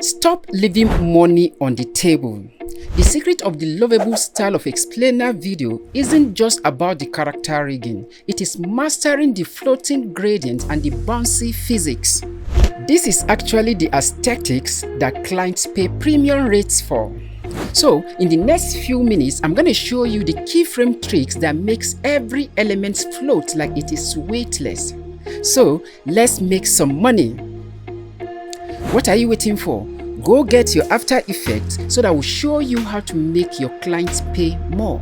Stop leaving money on the table. The secret of the lovable style of explainer video isn't just about the character rigging, it is mastering the floating gradient and the bouncy physics. This is actually the aesthetics that clients pay premium rates for. So, in the next few minutes, I'm going to show you the keyframe tricks that makes every element float like it is weightless. So, let's make some money. What are you waiting for? Go get your After Effects so that will show you how to make your clients pay more.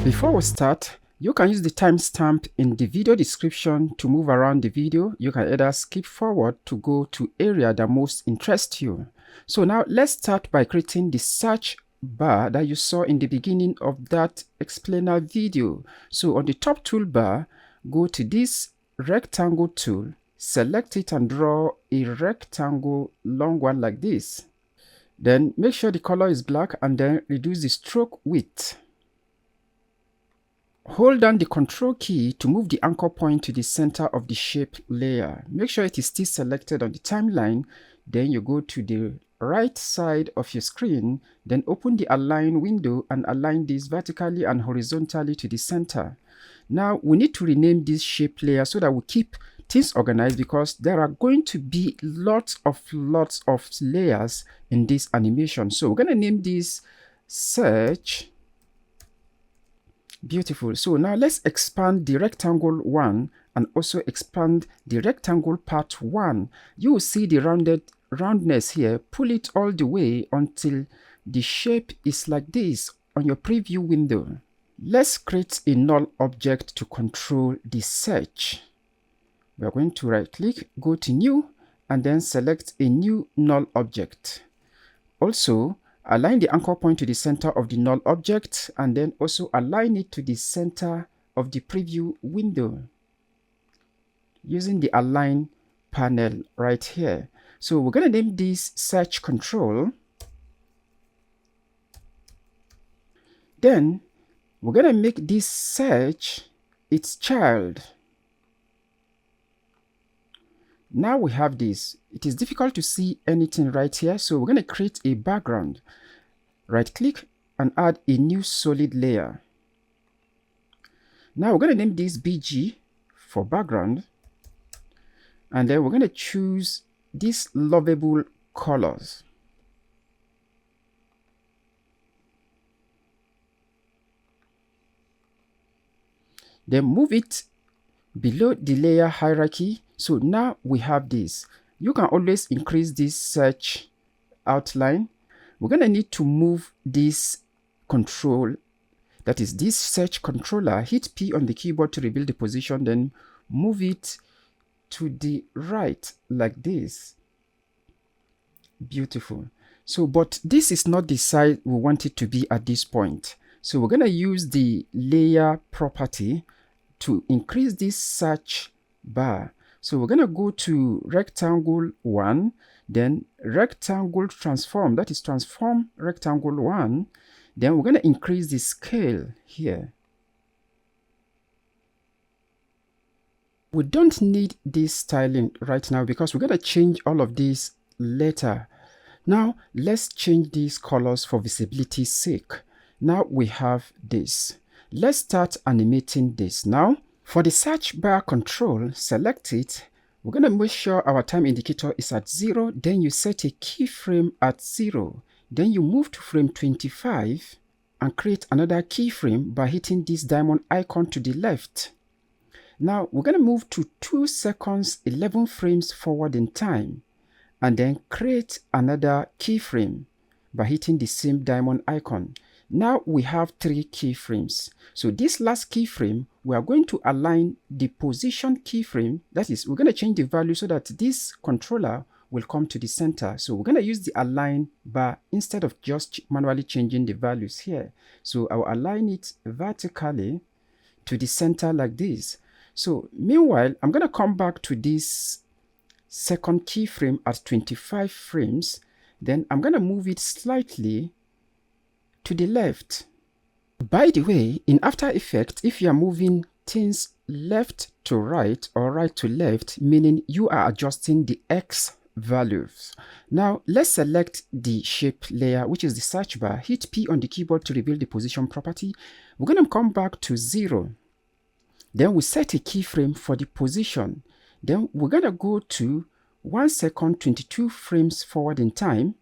Before we start, you can use the timestamp in the video description to move around the video. You can either skip forward to go to area that most interests you. So now let's start by creating the search bar that you saw in the beginning of that explainer video. So on the top toolbar, go to this rectangle tool, select it and draw a rectangle long one like this. Then make sure the color is black and then reduce the stroke width. Hold down the Control key to move the anchor point to the center of the shape layer. Make sure it is still selected on the timeline. Then you go to the right side of your screen, then open the Align window and align this vertically and horizontally to the center. Now we need to rename this shape layer so that we keep things organized, because there are going to be lots of layers in this animation. So we're going to name this Search. Beautiful. So now let's expand the rectangle 1 and also expand the rectangle part 1. You will see the roundness here. Pull it all the way until the shape is like this on your preview window. Let's create a null object to control the search. We are going to right click, go to new, and then select a new null object. Also, align the anchor point to the center of the null object and then also align it to the center of the preview window using the align panel right here. So we're going to name this search control. Then we're going to make this search its child. Now we have this. It is difficult to see anything right here, so we're going to create a background. Right click and add a new solid layer. Now we're going to name this BG for background, and then we're going to choose these lovable colors. Then move it below the layer hierarchy. So now we have this. You can always increase this search outline. We're going to need to move this control, that is this search controller. Hit P on the keyboard to reveal the position, then move it to the right like this. Beautiful. So, but this is not the size we want it to be at this point. So we're going to use the layer property to increase this search bar. So we're going to go to rectangle 1, then rectangle transform, that is transform rectangle 1. Then we're going to increase the scale here. We don't need this styling right now because we're going to change all of this later. Now let's change these colors for visibility's sake. Now we have this. Let's start animating this now. For the search bar control, select it. We're going to make sure our time indicator is at 0. Then you set a keyframe at 0. Then you move to frame 25 and create another keyframe by hitting this diamond icon to the left. Now we're going to move to 2 seconds 11 frames forward in time and then create another keyframe by hitting the same diamond icon. Now we have 3 keyframes. So this last keyframe, we are going to align the position keyframe. That is, we're going to change the value so that this controller will come to the center. So we're going to use the align bar instead of just manually changing the values here. So I'll align it vertically to the center like this. So meanwhile, I'm going to come back to this second keyframe at 25 frames. Then I'm going to move it slightly to the left. By the way, in After Effects, if you are moving things left to right or right to left, meaning you are adjusting the X values. Now let's select the shape layer, which is the search bar. Hit P on the keyboard to reveal the position property. We're going to come back to 0. Then we set a keyframe for the position. Then we're going to go to 1 second 22 frames forward in time.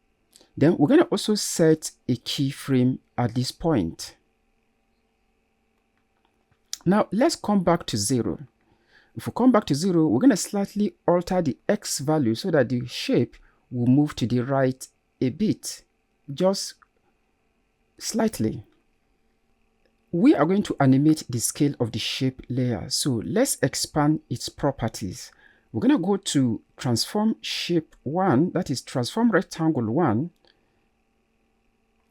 Then we're going to also set a keyframe at this point. Now let's come back to 0. If we come back to 0, we're going to slightly alter the X value so that the shape will move to the right a bit, just slightly. We are going to animate the scale of the shape layer. So let's expand its properties. We're going to go to transform shape 1, that is transform rectangle 1.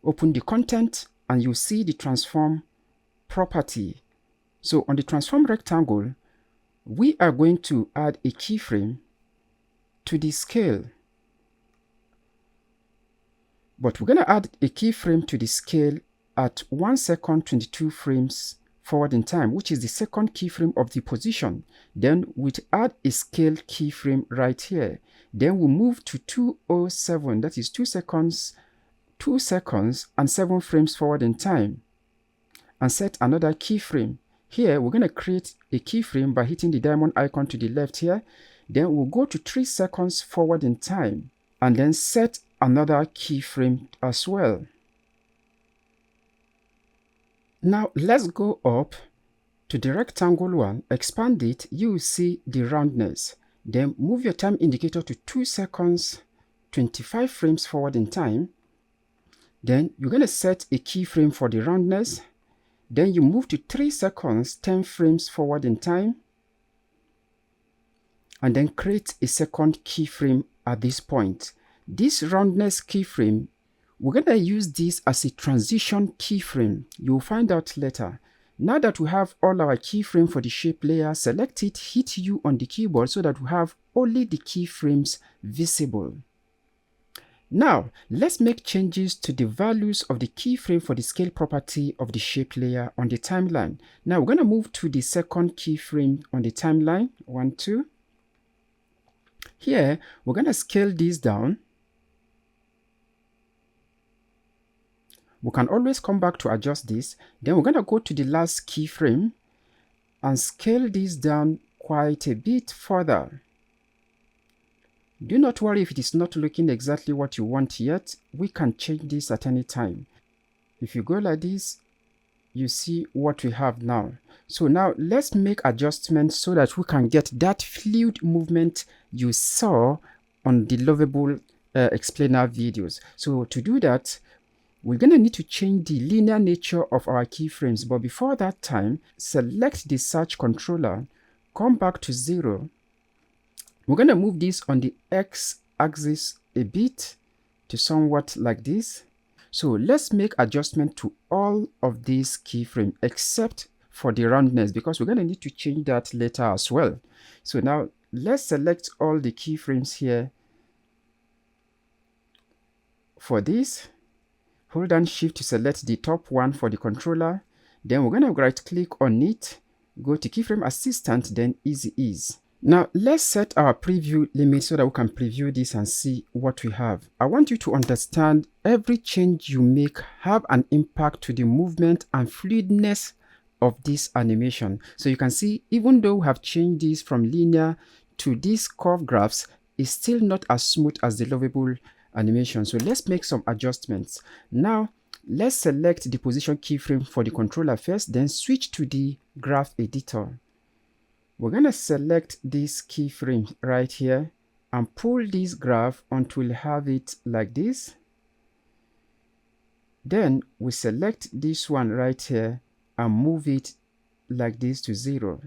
Open the content and you see the transform property. So on the transform rectangle, we are going to add a keyframe to the scale. But we're going to add a keyframe to the scale at 1 second 22 frames forward in time, which is the second keyframe of the position. Then we add a scale keyframe right here. Then we move to 207, that is 2 seconds and 7 frames forward in time, and set another keyframe. Here we're going to create a keyframe by hitting the diamond icon to the left here. Then we'll go to 3 seconds forward in time and then set another keyframe as well. Now let's go up to the rectangle one, expand it, you will see the roundness. Then move your time indicator to 2 seconds 25 frames forward in time. Then you're going to set a keyframe for the roundness. Then you move to 3 seconds 10 frames forward in time, and then create a second keyframe at this point. This roundness keyframe, we're going to use this as a transition keyframe. You'll find out later. Now that we have all our keyframe for the shape layer, select it, hit U on the keyboard so that we have only the keyframes visible. Now, let's make changes to the values of the keyframe for the scale property of the shape layer on the timeline. Now, we're going to move to the second keyframe on the timeline, 1, 2. Here, we're going to scale this down. We can always come back to adjust this. Then we're going to go to the last keyframe and scale this down quite a bit further. Do not worry if it is not looking exactly what you want yet. We can change this at any time. If you go like this, you see what we have now. So now let's make adjustments so that we can get that fluid movement you saw on the LOVABLE Explainer videos. So to do that, we're going to need to change the linear nature of our keyframes. But before that time, select the search controller, come back to 0. We're going to move this on the x-axis a bit to somewhat like this. So let's make adjustment to all of these keyframes except for the roundness, because we're going to need to change that later as well. So now let's select all the keyframes here. For this, hold down Shift to select the top one for the controller. Then we're going to right click on it, go to Keyframe Assistant, then Easy Ease. Now let's set our preview limit so that we can preview this and see what we have. I want you to understand every change you make have an impact to the movement and fluidness of this animation. So you can see, even though we have changed this from linear to these curve graphs, it's still not as smooth as the LOVABLE animation. So let's make some adjustments. Now let's select the position keyframe for the controller first, then switch to the graph editor. We're going to select this keyframe right here and pull this graph until we have it like this. Then we select this one right here and move it like this to 0.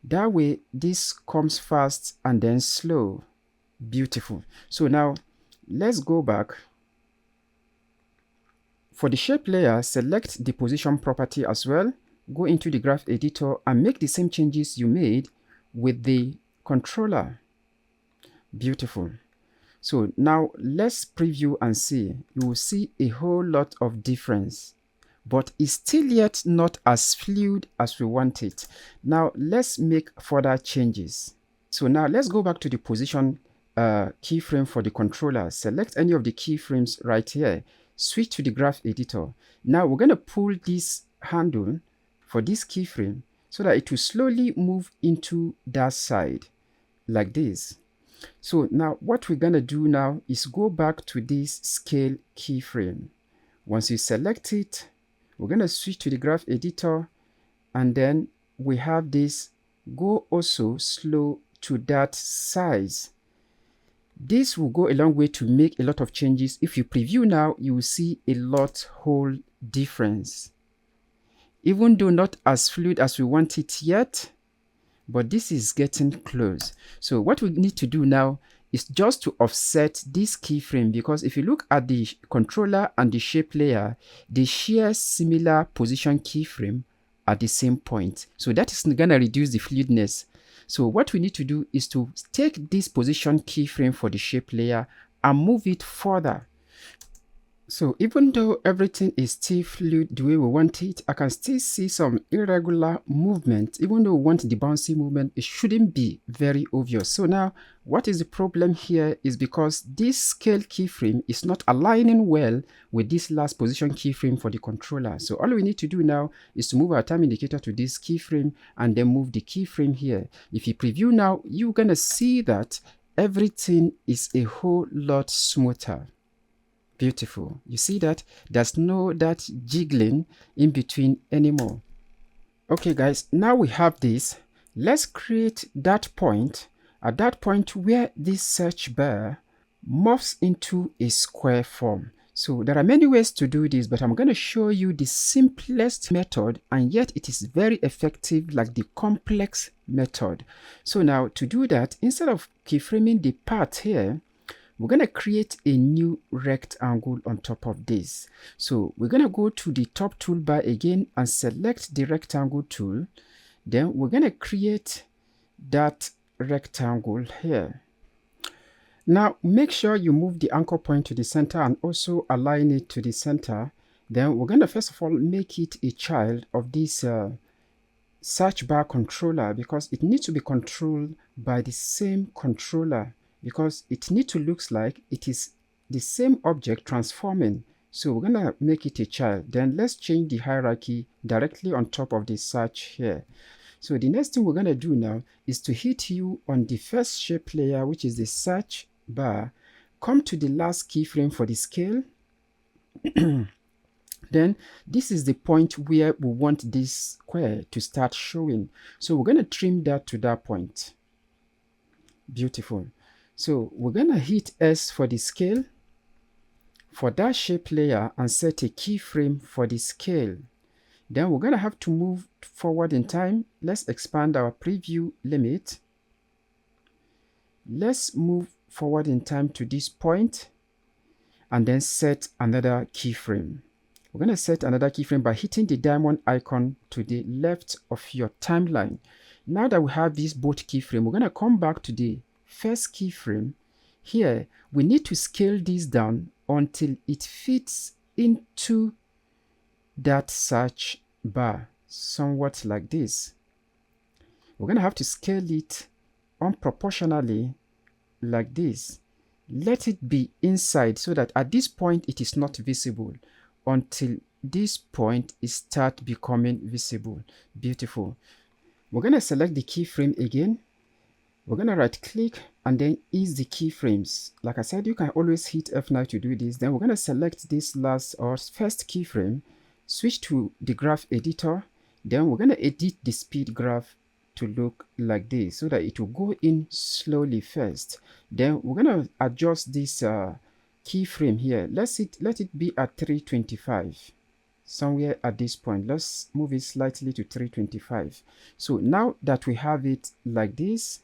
That way this comes fast and then slow. Beautiful. So now let's go back. For the shape layer, select the position property as well. Go into the graph editor and make the same changes you made with the controller. Beautiful. So now let's preview and see. You will see a whole lot of difference, but it's still yet not as fluid as we want it. Now let's make further changes. So now let's go back to the position keyframe for the controller. Select any of the keyframes right here. Switch to the graph editor. Now we're going to pull this handle for this keyframe so that it will slowly move into that side like this. So now what we're going to do now is go back to this scale keyframe. Once you select it, we're going to switch to the graph editor, and then we have this go also slow to that size. This will go a long way to make a lot of changes. If you preview now, you will see a whole difference. Even though not as fluid as we want it yet, but this is getting close. So what we need to do now is just to offset this keyframe, because if you look at the controller and the shape layer, they share similar position keyframe at the same point. So that is going to reduce the fluidness. So what we need to do is to take this position keyframe for the shape layer and move it further. So even though everything is still fluid the way we want it, I can still see some irregular movement. Even though we want the bouncy movement, it shouldn't be very obvious. So now, what is the problem here is because this scale keyframe is not aligning well with this last position keyframe for the controller. So all we need to do now is to move our time indicator to this keyframe and then move the keyframe here. If you preview now, you're gonna see that everything is a whole lot smoother. Beautiful. You see that there's no that jiggling in between anymore. Okay guys, now we have this. Let's create that point. At that point where this search bar morphs into a square form. So there are many ways to do this, but I'm going to show you the simplest method, and yet it is very effective, like the complex method. So now to do that, instead of keyframing the part here, we're going to create a new rectangle on top of this. So we're going to go to the top toolbar again and select the rectangle tool. Then we're going to create that rectangle here. Now make sure you move the anchor point to the center and also align it to the center. Then we're going to first of all make it a child of this search bar controller, because it needs to be controlled by the same controller, because it needs to look like it is the same object transforming. So we're going to make it a child. Then let's change the hierarchy directly on top of the search here. So the next thing we're going to do now is to hit U on the first shape layer, which is the search bar. Come to the last keyframe for the scale. Then this is the point where we want this square to start showing. So we're going to trim that to that point. Beautiful. So we're going to hit S for the scale for that shape layer and set a keyframe for the scale. Then we're going to have to move forward in time. Let's expand our preview limit. Let's move forward in time to this point and then set another keyframe. We're going to set another keyframe by hitting the diamond icon to the left of your timeline. Now that we have this both keyframe, we're going to come back to the first keyframe. Here we need to scale this down until it fits into that search bar, somewhat like this. We're going to have to scale it unproportionally like this. Let it be inside so that at this point it is not visible until this point it starts becoming visible. Beautiful. We're going to select the keyframe again. We're going to right click and then ease the keyframes. Like I said, you can always hit F9 to do this. Then we're going to select this last or first keyframe, switch to the graph editor. Then we're going to edit the speed graph to look like this so that it will go in slowly first. Then we're going to adjust this keyframe here. Let it be at 325. Somewhere at this point. Let's move it slightly to 325. So now that we have it like this,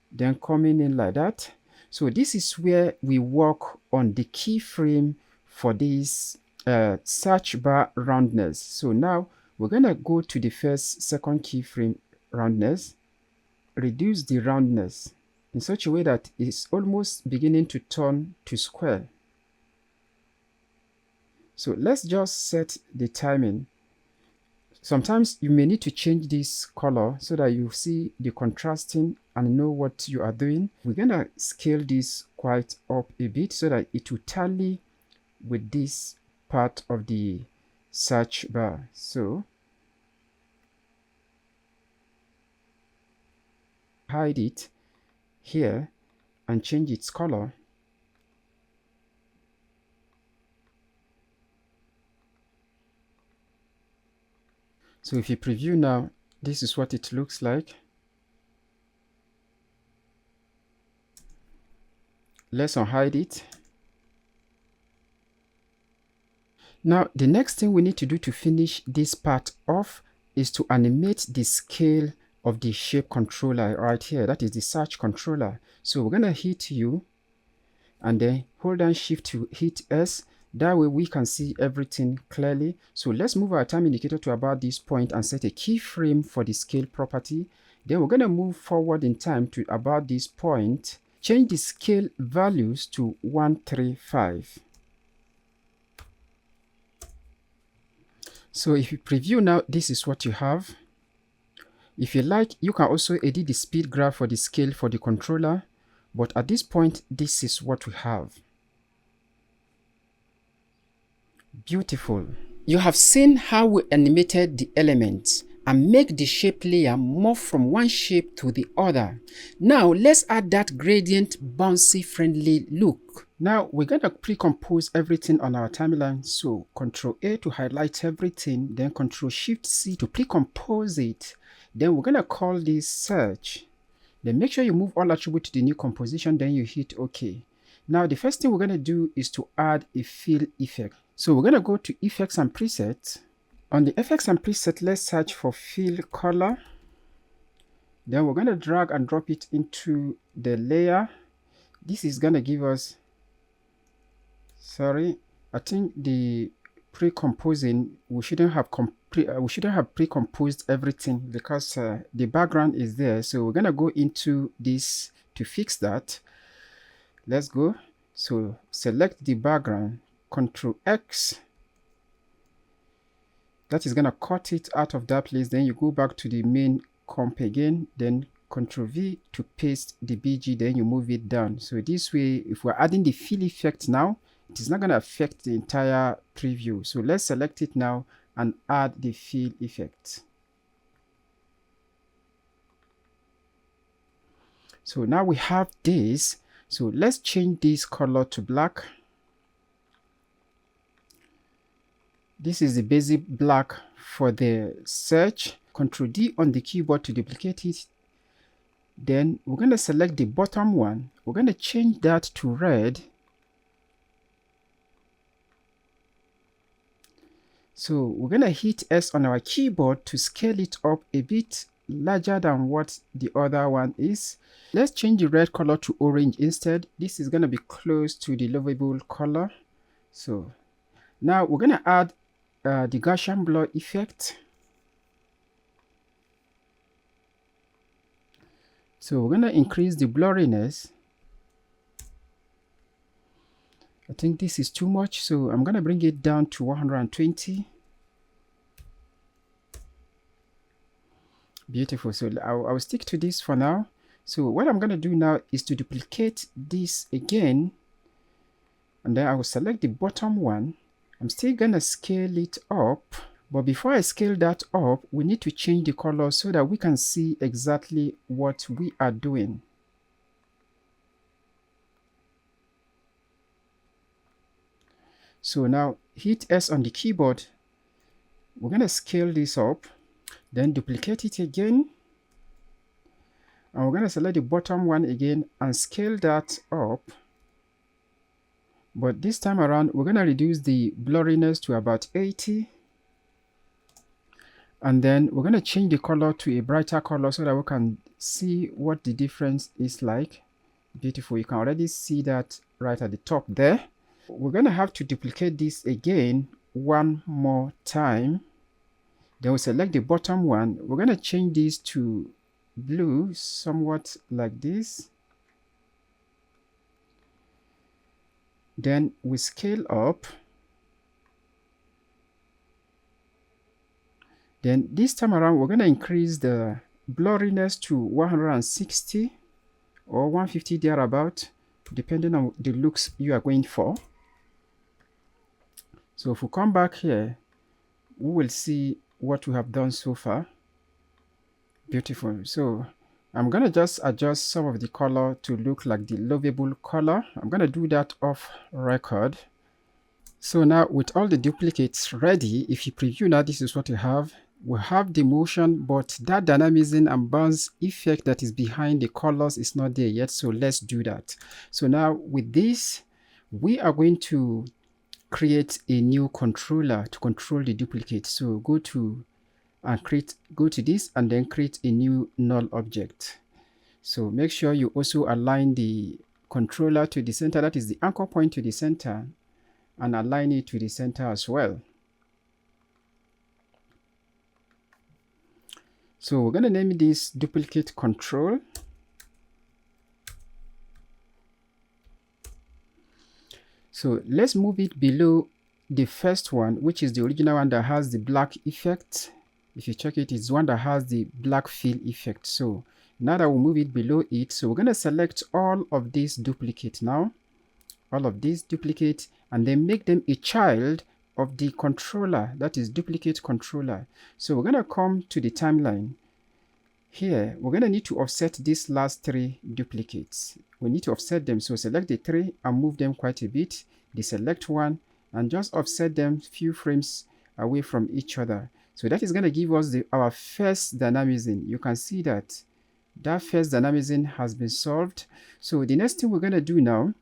then coming in like that. So this is where we work on the keyframe for this search bar roundness. So now we're going to go to the second keyframe roundness, reduce the roundness in such a way that it's almost beginning to turn to square. So let's just set the timing Sometimes you may need to change this color so that you see the contrasting and know what you are doing. We're going to scale this quite up a bit so that it will tally with this part of the search bar. So hide it here and change its color. So if you preview now, this is what it looks like. Let's unhide it. Now, the next thing we need to do to finish this part off is to animate the scale of the shape controller right here. That is the search controller. So we're going to hit U and then hold down Shift to hit S. That way we can see everything clearly. So let's move our time indicator to about this point and set a keyframe for the scale property. Then we're going to move forward in time to about this point. Change the scale values to 135. So if you preview now, this is what you have. If you like, you can also edit the speed graph for the scale for the controller. But at this point, this is what we have. Beautiful. You have seen how we animated the elements and make the shape layer morph from one shape to the other. Now let's add that gradient bouncy friendly look. Now we're going to pre-compose everything on our timeline. So Ctrl A to highlight everything, then Ctrl Shift C to pre-compose it. Then we're going to call this search. Then make sure you move all attributes to the new composition, then you hit OK. Now the first thing we're going to do is to add a fill effect. So we're going to go to Effects and Presets. On the Effects and Preset, let's search for Fill Color. Then we're going to drag and drop it into the layer. This is going to give us, sorry, I think the pre-composing, we shouldn't have pre-composed everything because the background is there. So we're going to go into this to fix that. Let's go. So select the background, Ctrl X. That is going to cut it out of that place. Then you go back to the main comp again, then Ctrl V to paste the BG, then you move it down. So this way, if we're adding the fill effect now, it is not going to affect the entire preview. So let's select it now and add the fill effect. So now we have this. So let's change this color to black. This is the basic black for the search. Ctrl D on the keyboard to duplicate it. Then we're going to select the bottom one. We're going to change that to red. So we're going to hit S on our keyboard to scale it up a bit larger than what the other one is. Let's change the red color to orange instead. This is going to be close to the lovable color. So now we're going to add the Gaussian blur effect. So we're going to increase the blurriness. I think this is too much, so I'm going to bring it down to 120. Beautiful. So I'll stick to this for now. So what I'm going to do now is to duplicate this again, and then I will select the bottom one. I'm still going to scale it up, but before I scale that up, we need to change the color so that we can see exactly what we are doing. So now hit S on the keyboard. We're going to scale this up, then duplicate it again. And we're going to select the bottom one again and scale that up. But this time around, we're going to reduce the blurriness to about 80. And then we're going to change the color to a brighter color so that we can see what the difference is like. Beautiful. You can already see that right at the top there. We're going to have to duplicate this again one more time. Then we'll select the bottom one. We're going to change this to blue, somewhat like this. Then we scale up. Then this time around, we're going to increase the blurriness to 160 or 150 thereabout, depending on the looks you are going for. So if we come back here, we will see what we have done so far. Beautiful. So I'm going to just adjust some of the color to look like the lovable color. I'm going to do that off record. So now with all the duplicates ready, if you preview now, this is what you have. We have the motion, but that dynamism and bounce effect that is behind the colors is not there yet. So let's do that. So now with this, we are going to create a new controller to control the duplicate. So go to this and then create a new null object. So make sure you also align the controller to the center, that is the anchor point to the center, and align it to the center as well. So we're going to name this duplicate control. So let's move it below the first one, which is the original one that has the black effect. If you check it, it's one that has the black fill effect. So now that we'll move it below it, so we're going to select all of these duplicates now, all of these duplicates, and then make them a child of the controller, that is duplicate controller. So we're going to come to the timeline. Here, we're going to need to offset these last 3 duplicates. We need to offset them. So select the 3 and move them quite a bit. Deselect one and just offset them few frames away from each other. So that is going to give us our first dynamism. You can see that first dynamism has been solved. So the next thing we're going to do now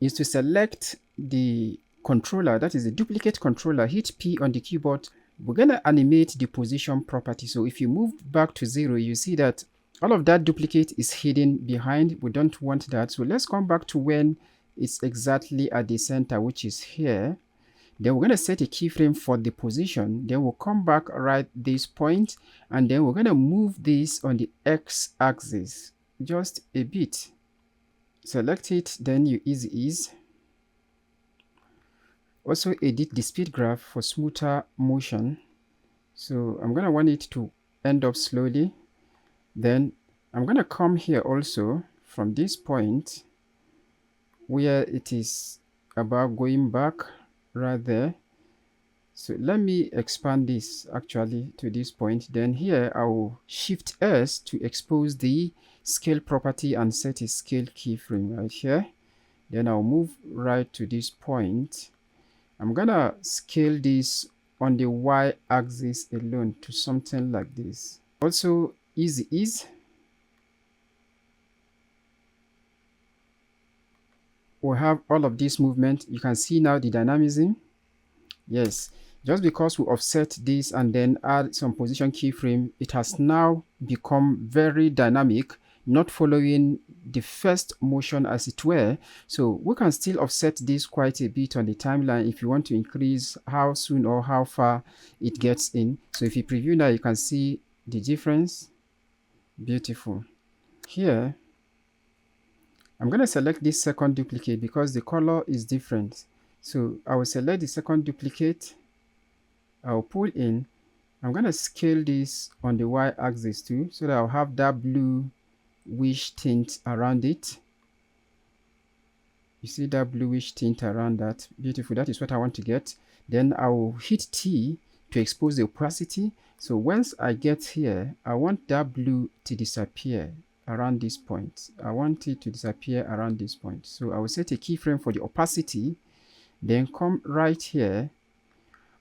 is to select the controller, that is the duplicate controller, hit P on the keyboard. We're going to animate the position property. So if you move back to 0, you see that all of that duplicate is hidden behind. We don't want that. So let's come back to when it's exactly at the center, which is here. Then we're going to set a keyframe for the position. Then we'll come back right this point, and then we're going to move this on the X axis just a bit. Select it, then you easy ease. Also edit the speed graph for smoother motion. So I'm going to want it to end up slowly. Then I'm going to come here also from this point where it is about going back right there. So let me expand this actually to this point. Then here I will shift S to expose the scale property and set a scale keyframe right here. Then I'll move right to this point. I'm gonna scale this on the Y axis alone to something like this. Also easy ease. We have all of this movement. You can see now the dynamism. Yes, just because we offset this and then add some position keyframe, it has now become very dynamic, not following the first motion as it were. So we can still offset this quite a bit on the timeline if you want to increase how soon or how far it gets in. So if you preview now, you can see the difference. Beautiful. Here, I'm going to select this second duplicate because the color is different. So I will select the second duplicate. I'll pull in. I'm going to scale this on the Y axis too, so that I'll have that bluish tint around it. You see that bluish tint around that. Beautiful. That is what I want to get. Then I will hit T to expose the opacity. So once I get here, I want that blue to disappear around this point. I want it to disappear around this point. So I will set a keyframe for the opacity. Then come right here.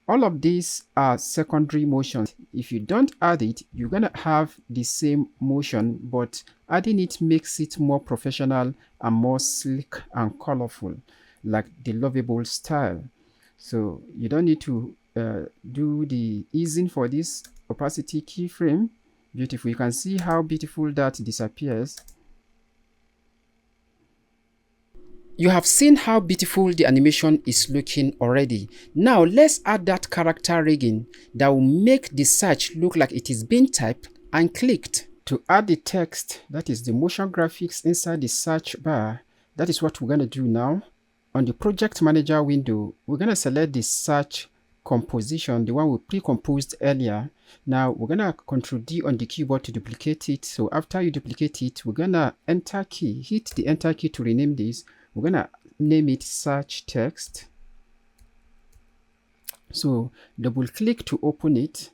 All of these are secondary motions. If you don't add it, you're going to have the same motion, but adding it makes it more professional and more sleek and colorful, like the lovable style. So you don't need to do the easing for this opacity keyframe. Beautiful. You can see how beautiful that disappears. You have seen how beautiful the animation is looking already. Now let's add that character rigging that will make the search look like it is being typed and clicked. To add the text, that is the motion graphics inside the search bar, that is what we're going to do now. On the project manager window, we're going to select the search composition, the one we pre-composed earlier. Now we're gonna Control D on the keyboard to duplicate it. So after you duplicate it, we're gonna enter key, hit the enter key to rename this. We're gonna name it search text. So double click to open it.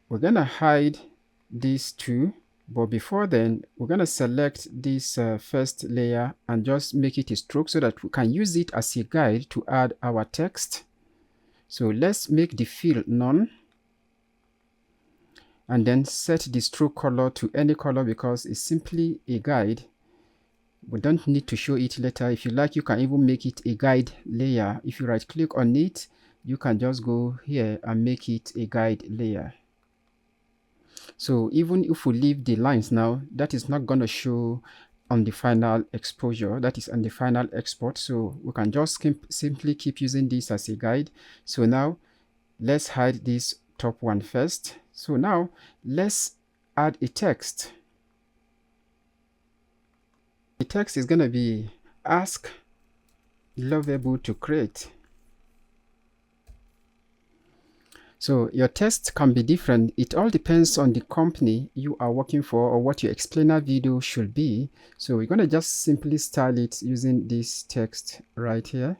We're gonna hide these two, but before then we're gonna select this first layer and just make it a stroke so that we can use it as a guide to add our text. So let's make the fill none and then set the stroke color to any color because it's simply a guide. We don't need to show it later. If you like, you can even make it a guide layer. If you right click on it, you can just go here and make it a guide layer. So even if we leave the lines now, that is not going to show on the final exposure, that is on the final export. So we can just simply keep using this as a guide. So now let's hide this top one first. So now let's add a text. The text is going to be ask Lovable to create. So your text can be different. It all depends on the company you are working for or what your explainer video should be. So we're going to just simply style it using this text right here.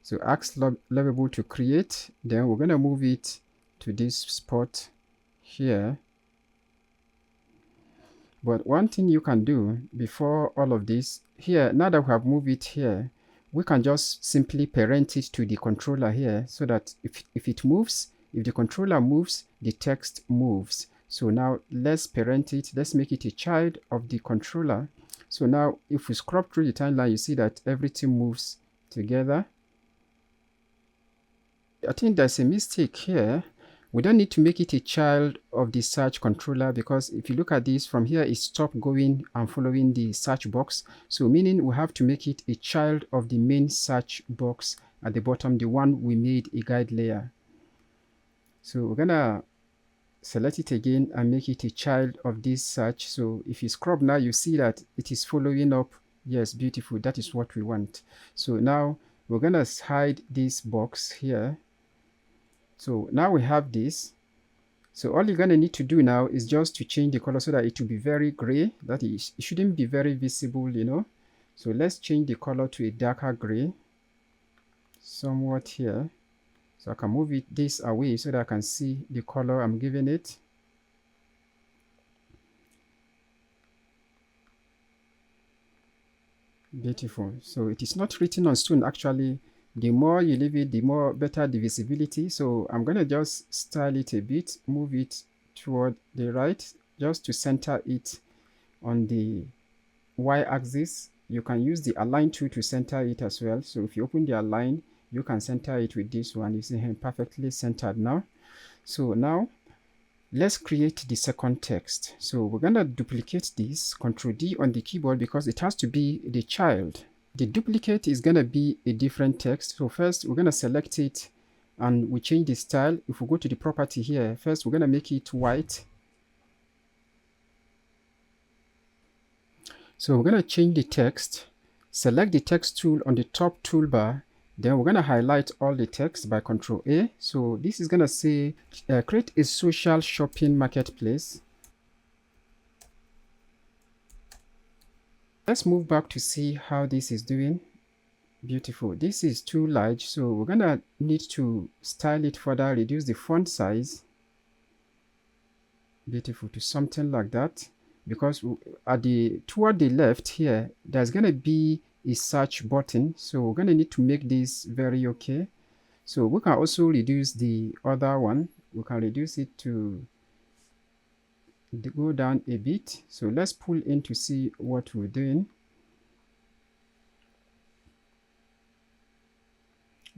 So ask Lovable to create. Then we're going to move it to this spot here. But one thing you can do before all of this here, now that we have moved it here, we can just simply parent it to the controller here so that if it moves, if the controller moves, the text moves. So now let's parent it. Let's make it a child of the controller. So now if we scrub through the timeline, you see that everything moves together. I think there's a mistake here. We don't need to make it a child of the search controller because if you look at this from here, it stopped going and following the search box. So meaning we have to make it a child of the main search box at the bottom, the one we made a guide layer. So we're gonna select it again and make it a child of this search. So if you scrub now, you see that it is following up. Yes, beautiful. That is what we want. So now we're gonna hide this box here. So now we have this. So all you're gonna need to do now is just to change the color so that it will be very gray. That is, it shouldn't be very visible, you know. So let's change the color to a darker gray, somewhat here. So I can move this away so that I can see the color I'm giving it. Beautiful. So it is not written on stone. Actually, the more you leave it, the more better the visibility. So I'm going to just style it a bit, move it toward the right, just to center it on the y-axis. You can use the align tool to center it as well. So if you open the align, you can center it with this one. You see him perfectly centered now. So now let's create the second text. So we're going to duplicate this, Control D on the keyboard because it has to be the child. The duplicate is going to be a different text. So first we're going to select it and we change the style. If we go to the property here, first we're going to make it white. So we're going to change the text, select the text tool on the top toolbar. Then we're going to highlight all the text by Control A. So this is going to say, create a social shopping marketplace. Let's move back to see how this is doing. Beautiful. This is too large, so we're going to need to style it further, reduce the font size. Beautiful, to something like that. Because at toward the left here, there's going to be a search button, so we're going to need to make this very okay. So we can also reduce the other one. We can reduce it to go down a bit. So let's pull in to see what we're doing.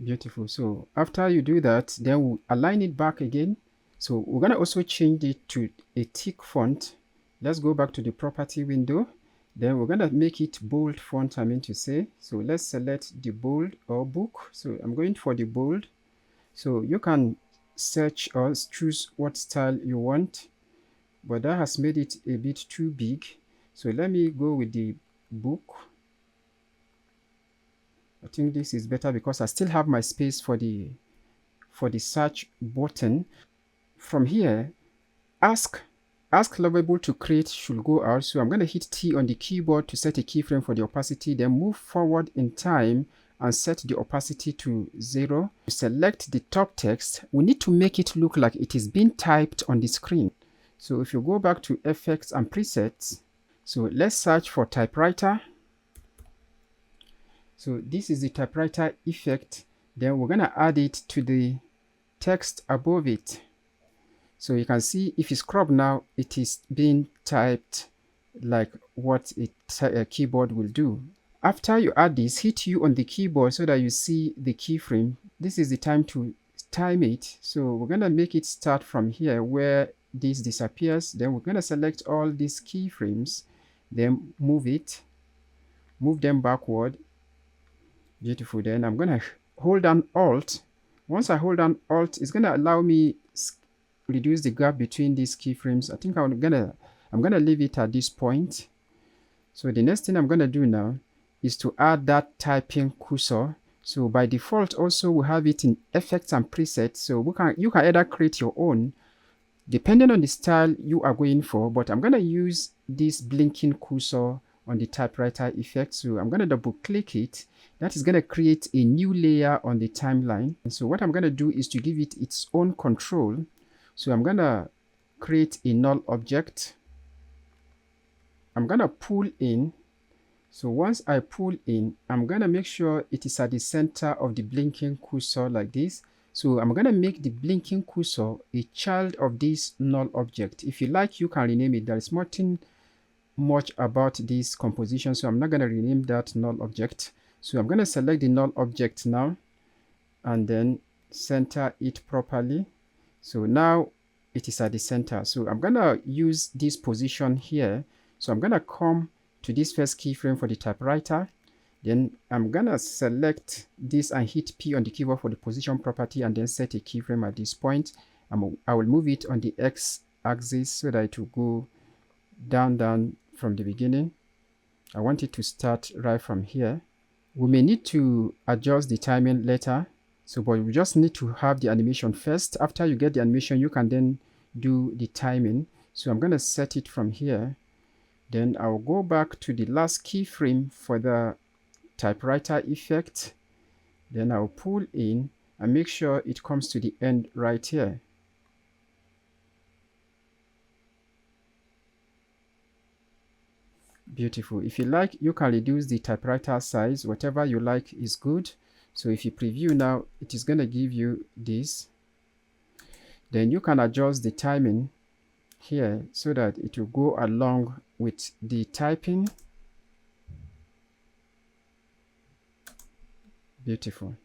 Beautiful. So after you do that, then we'll align it back again. So we're going to also change it to a thick font. Let's go back to the property window. Then we're going to make it bold font, I mean to say. So let's select the bold or book. So I'm going for the bold. So you can search or choose what style you want, but that has made it a bit too big. So let me go with the book. I think this is better because I still have my space for the for the search button. From here, ask Lovable to create should go out. So I'm going to hit T on the keyboard to set a keyframe for the opacity, then move forward in time and set the opacity to 0. Select the top text. We need to make it look like it is being typed on the screen. So if you go back to Effects and Presets, so let's search for typewriter. So this is the typewriter effect. Then we're going to add it to the text above it. So you can see if you scrub now, it is being typed like what a keyboard will do. After you add this, hit U on the keyboard so that you see the keyframe. This is the time to time it. So we're going to make it start from here where this disappears. Then we're going to select all these keyframes, then move them backward. Beautiful. Then I'm going to hold down Alt. Once I hold down Alt, it's going to allow me reduce the gap between these keyframes. I think I'm gonna leave it at this point. So the next thing I'm gonna do now is to add that typing cursor. So by default also we have it in Effects and Presets. So you can either create your own depending on the style you are going for, but I'm gonna use this blinking cursor on the typewriter effect. So I'm gonna double click it. That is gonna create a new layer on the timeline. And so what I'm gonna do is to give it its own control. So I'm going to create a null object. I'm going to pull in. So once I pull in, I'm going to make sure it is at the center of the blinking cursor like this. So I'm going to make the blinking cursor a child of this null object. If you like, you can rename it. There is nothing much about this composition, so I'm not going to rename that null object. So I'm going to select the null object now and then center it properly. So now it is at the center. So I'm going to use this position here. So I'm going to come to this first keyframe for the typewriter. Then I'm going to select this and hit P on the keyboard for the position property and then set a keyframe at this point. I will move it on the X axis so that it will go down from the beginning. I want it to start right from here. We may need to adjust the timing later. So, but we just need to have the animation first. After you get the animation, you can then do the timing. So I'm going to set it from here. Then I'll go back to the last keyframe for the typewriter effect. Then I'll pull in and make sure it comes to the end right here. Beautiful. If you like, you can reduce the typewriter size. Whatever you like is good. So if you preview now, it is going to give you this. Then you can adjust the timing here so that it will go along with the typing. Beautiful.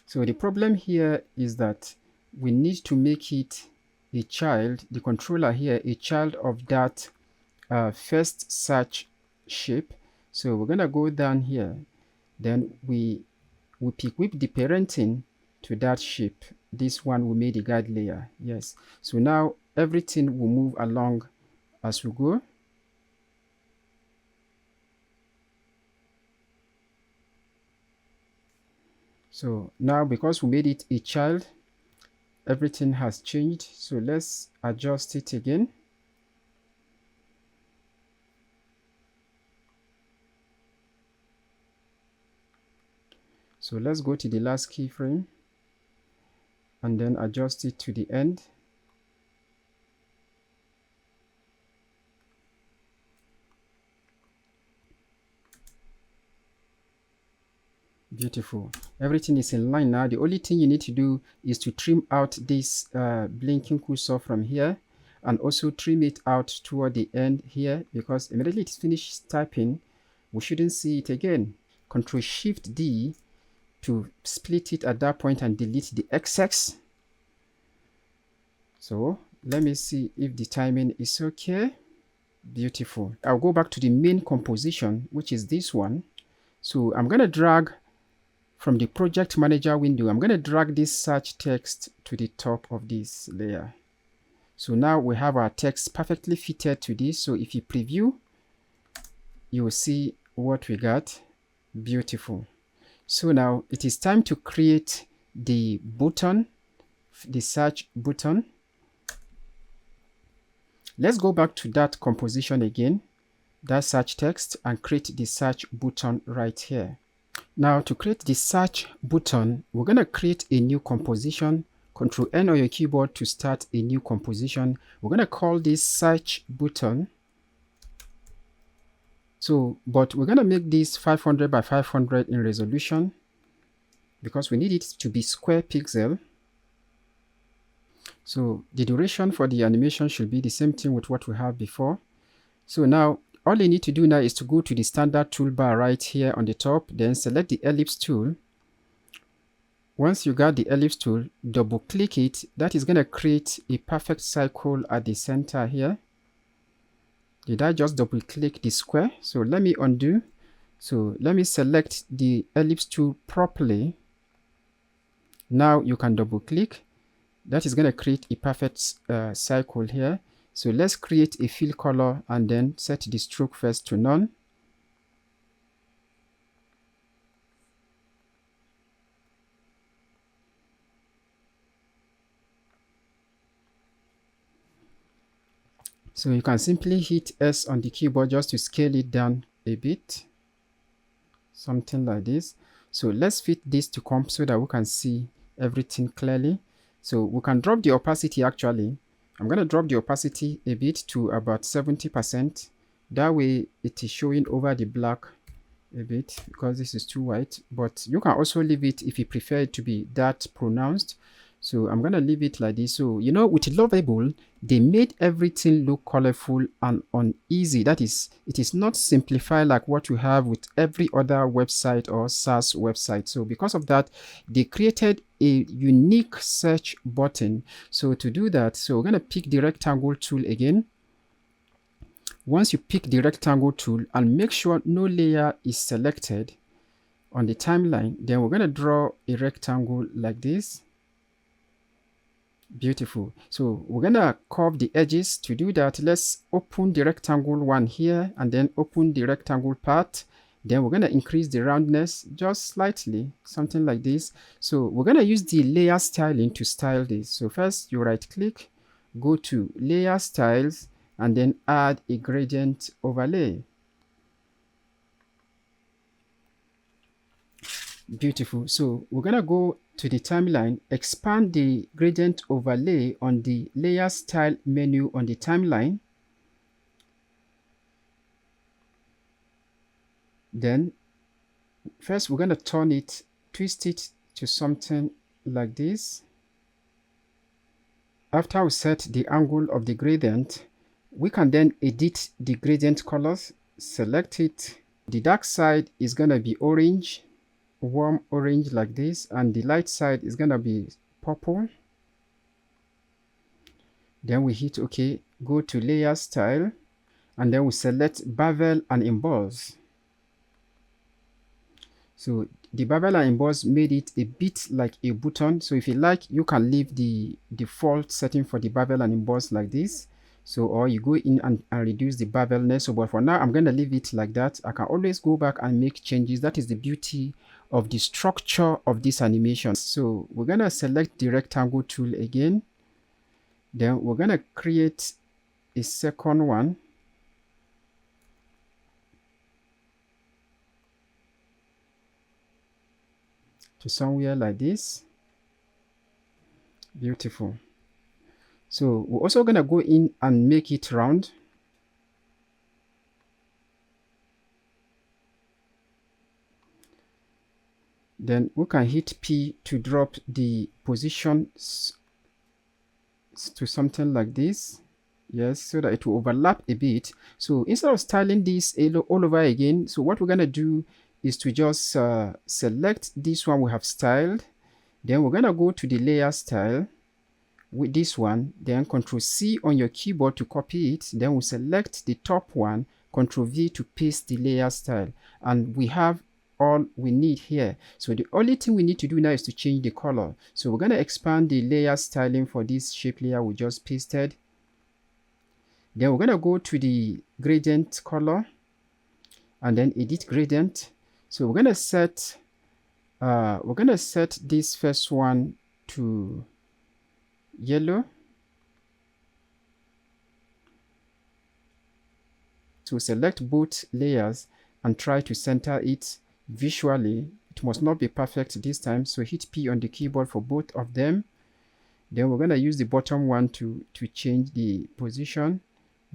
So the problem here is that we need to make it a child, the controller here, a child of that first search shape. So we're going to go down here. Then we pick with the parenting to that shape. This one we made the guide layer. Yes. So now everything will move along as we go. So now because we made it a child, everything has changed. So let's adjust it again. So let's go to the last keyframe and then adjust it to the end. Beautiful. Everything is in line now. The only thing you need to do is to trim out this blinking cursor from here and also trim it out toward the end here, because immediately it's finished typing, we shouldn't see it again. Ctrl+Shift+D to split it at that point and delete the excess. So let me see if the timing is okay. Beautiful. I'll go back to the main composition, which is this one. So I'm going to drag from the project manager window, I'm going to drag this search text to the top of this layer. So now we have our text perfectly fitted to this. So if you preview, you will see what we got. Beautiful. So now it is time to create the button, the search button. Let's go back to that composition again, that search text, and create the search button right here. Now to create the search button, we're going to create a new composition. Control N on your keyboard to start a new composition. We're going to call this search button. So, but we're going to make this 500 by 500 in resolution because we need it to be square pixel. So the duration for the animation should be the same thing with what we have before. So now all you need to do now is to go to the standard toolbar right here on the top, then select the ellipse tool. Once you got the ellipse tool, double click it. That is going to create a perfect circle at the center here. Did I just double click the square? So let me undo. So let me select the ellipse tool properly. Now you can double click. That is going to create a perfect circle here. So let's create a fill color and then set the stroke first to none. So you can simply hit S on the keyboard just to scale it down a bit. Something like this. So let's fit this to comp so that we can see everything clearly. So we can drop the opacity actually. I'm going to drop the opacity a bit to about 70%. That way it is showing over the black a bit because this is too white. But you can also leave it if you prefer it to be that pronounced. So I'm going to leave it like this. So, you know, with Lovable, they made everything look colorful and uneasy. That is, it is not simplified like what you have with every other website or SaaS website. So because of that, they created a unique search button. So to do that, so we're going to pick the rectangle tool again. Once you pick the rectangle tool and make sure no layer is selected on the timeline, then we're going to draw a rectangle like this. Beautiful. So we're going to curve the edges. To do that, let's open the rectangle one here and then open the rectangle part. Then we're going to increase the roundness just slightly, something like this. So we're going to use the layer styling to style this. So first you right click, go to layer styles, and then add a gradient overlay. Beautiful. So we're going to go to the timeline, expand the gradient overlay on the layer style menu on the timeline. Then first we're going to turn it, twist it to something like this. After we set the angle of the gradient, we can then edit the gradient colors, select it. The dark side is going to be orange, warm orange like this, and the light side is going to be purple. Then we hit OK, go to layer style, and then we select bevel and emboss. So the bevel and emboss made it a bit like a button. So if you like, you can leave the default setting for the bevel and emboss like this. So, or you go in and reduce the bevelness. So, but for now, I'm going to leave it like that. I can always go back and make changes. That is the beauty of the structure of this animation. So we're going to select the rectangle tool again. Then we're going to create a second one. To somewhere like this. Beautiful. So we're also going to go in and make it round. Then we can hit P to drop the position to something like this. Yes, so that it will overlap a bit. So instead of styling this all over again, so what we're going to do is to just select this one we have styled. Then we're going to go to the layer style with this one, then Ctrl C on your keyboard to copy it. Then we select the top one, Ctrl V to paste the layer style, and we have all we need here. So the only thing we need to do now is to change the color. So we're going to expand the layer styling for this shape layer we just pasted. Then we're going to go to the gradient color and then edit gradient. So we're going to set we're going to set this first one to yellow. So select both layers and try to center it visually. It must not be perfect this time, so hit P on the keyboard for both of them. Then we're going to use the bottom one to change the position.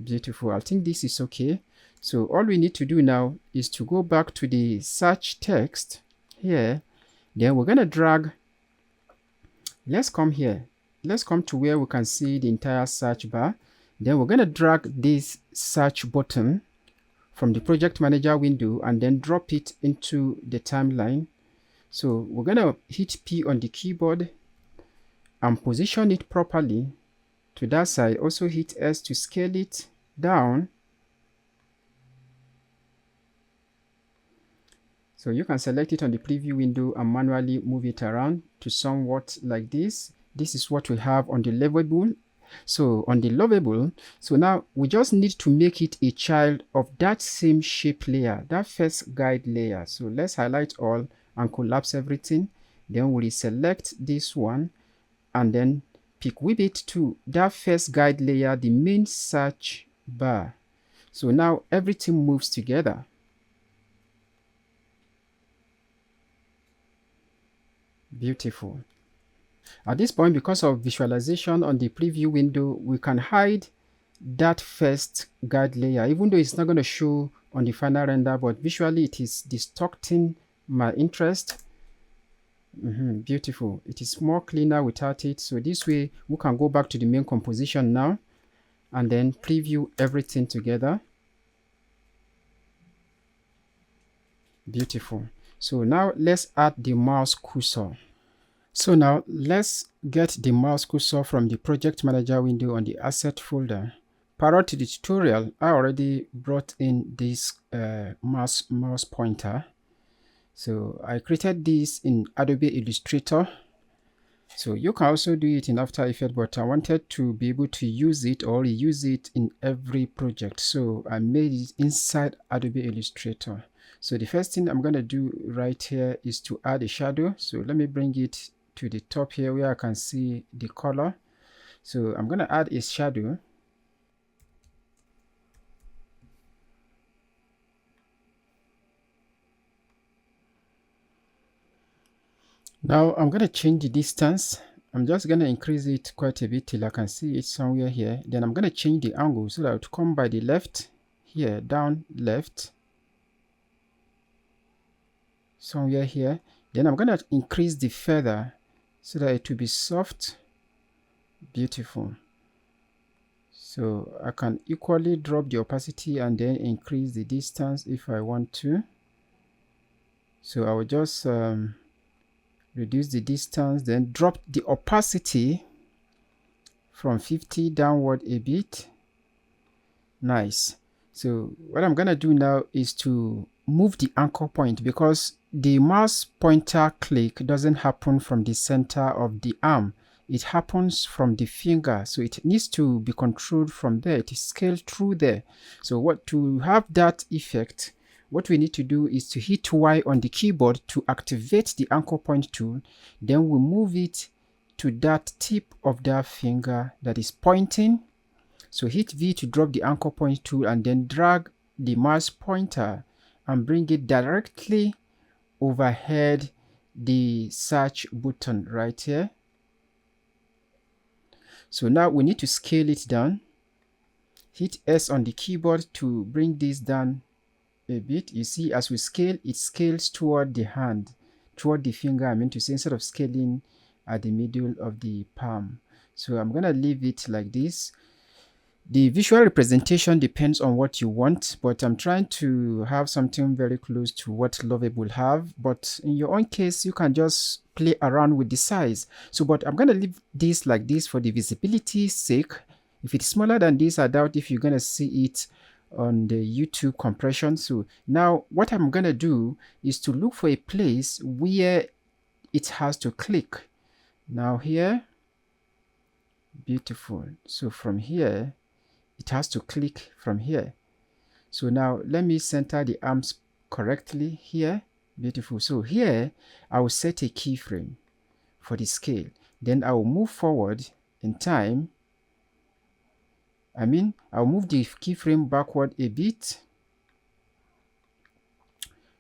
Beautiful. I think this is okay. So all we need to do now is to go back to the search text here. Then we're going to drag. Let's come here. Let's come to where we can see the entire search bar. Then we're going to drag this search button from the project manager window and then drop it into the timeline. So we're going to hit P on the keyboard and position it properly to that side. Also hit S to scale it down. So you can select it on the preview window and manually move it around to somewhat like this. This is what we have on the LOVABLE. So on the LOVABLE, so now we just need to make it a child of that same shape layer, that first guide layer. So let's highlight all and collapse everything. Then we'll select this one and then pick with it to that first guide layer, the main search bar. So now everything moves together. Beautiful. At this point, because of visualization on the preview window, we can hide that first guide layer, even though it's not going to show on the final render, but visually it is distorting my interest. Beautiful. It is more cleaner without it. So this way we can go back to the main composition now and then preview everything together. Beautiful. So now let's add the mouse cursor. So now let's get the mouse cursor from the project manager window on the asset folder. Prior to the tutorial, I already brought in this mouse pointer. So I created this in Adobe Illustrator. So you can also do it in After Effects, but I wanted to be able to use it or reuse it in every project. So I made it inside Adobe Illustrator. So the first thing I'm going to do right here is to add a shadow. So let me bring it to the top here where I can see the color. So I'm going to add a shadow. Now I'm going to change the distance. I'm just going to increase it quite a bit till I can see it somewhere here. Then I'm going to change the angle so that it will come by the left here, down left, somewhere here. Then I'm going to increase the feather so that it will be soft. Beautiful. So I can equally drop the opacity and then increase the distance if I want to. So I will just reduce the distance, then drop the opacity from 50 downward a bit. Nice. So what I'm gonna do now is to move the anchor point, because the mouse pointer click doesn't happen from the center of the arm. It happens from the finger, so it needs to be controlled from there. It is scaled through there. So to have that effect, what we need to do is to hit Y on the keyboard to activate the anchor point tool. Then we move it to that tip of that finger that is pointing. So hit V to drop the anchor point tool and then drag the mouse pointer and bring it directly overhead the search button right here. So now we need to scale it down. Hit S on the keyboard to bring this down a bit. You see, as we scale, it scales toward the hand, toward the finger, I mean to say, instead of scaling at the middle of the palm. So I'm going to leave it like this. The visual representation depends on what you want, but I'm trying to have something very close to what LOVABLE have. But in your own case, you can just play around with the size. So, but I'm going to leave this like this for the visibility's sake. If it's smaller than this, I doubt if you're going to see it on the YouTube compression. So now what I'm going to do is to look for a place where it has to click. Now here, beautiful. So from here, it has to click from here. So now let me center the arms correctly here. Beautiful. So here I will set a keyframe for the scale. Then I will move forward in time. I'll move the keyframe backward a bit.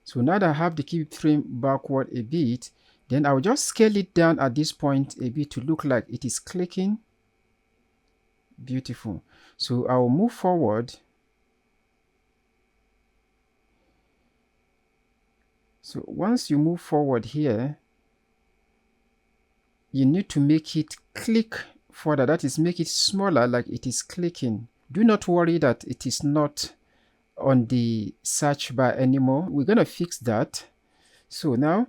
So now that I have the keyframe backward a bit, then I'll just scale it down at this point a bit to look like it is clicking. Beautiful. So I'll move forward. So once you move forward here, you need to make it click further. That is, make it smaller, like it is clicking. Do not worry that it is not on the search bar anymore. We're going to fix that. So now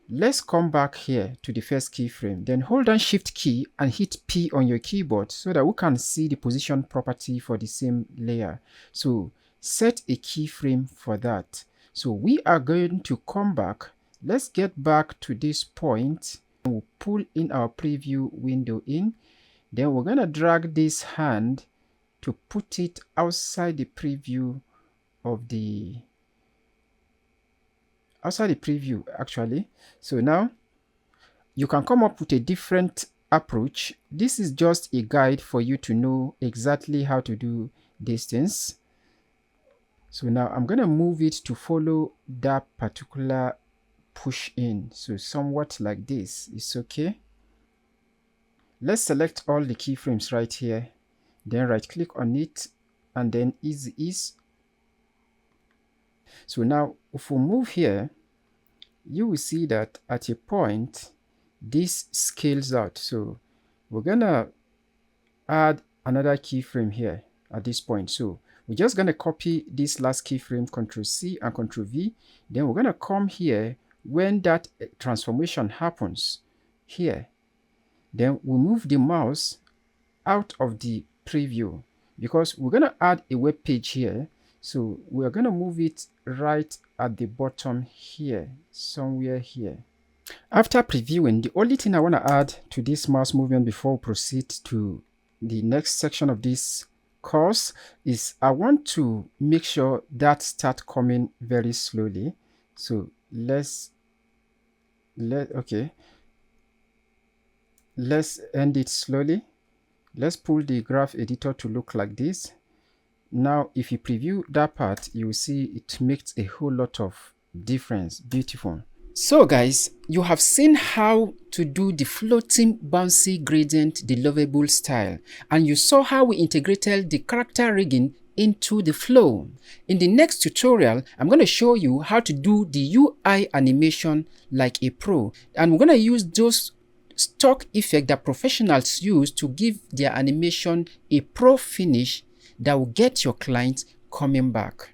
let's come back here to the first keyframe. Then hold down Shift key and hit P on your keyboard so that we can see the position property for the same layer. So set a keyframe for that. So we are going to come back. Let's get back to this point. We'll pull in our preview window in. Then we're going to drag this hand to put it outside the preview of the preview actually. So now you can come up with a different approach. This is just a guide for you to know exactly how to do these things. So now I'm going to move it to follow that particular push in. So somewhat like this is okay. Let's select all the keyframes right here. Then right click on it and then easy ease. So now if we move here, you will see that at a point this scales out. So we're gonna add another keyframe here at this point. So we're just gonna copy this last keyframe, Ctrl C and Ctrl V. Then we're gonna come here when that transformation happens here. Then we move the mouse out of the preview because we're gonna add a web page here. So we're gonna move it right at the bottom here, somewhere here. After previewing, the only thing I want to add to this mouse movement before we proceed to the next section of this course is I want to make sure that starts coming very slowly. So let's end it slowly. Let's pull the graph editor to look like this. Now if you preview that part, you will see it makes a whole lot of difference. Beautiful. So guys, you have seen how to do the floating bouncy gradient, the lovable style, and you saw how we integrated the character rigging into the flow. In the next tutorial, I'm going to show you how to do the UI animation like a pro, and we're going to use those stock effects that professionals use to give their animation a pro finish that will get your clients coming back.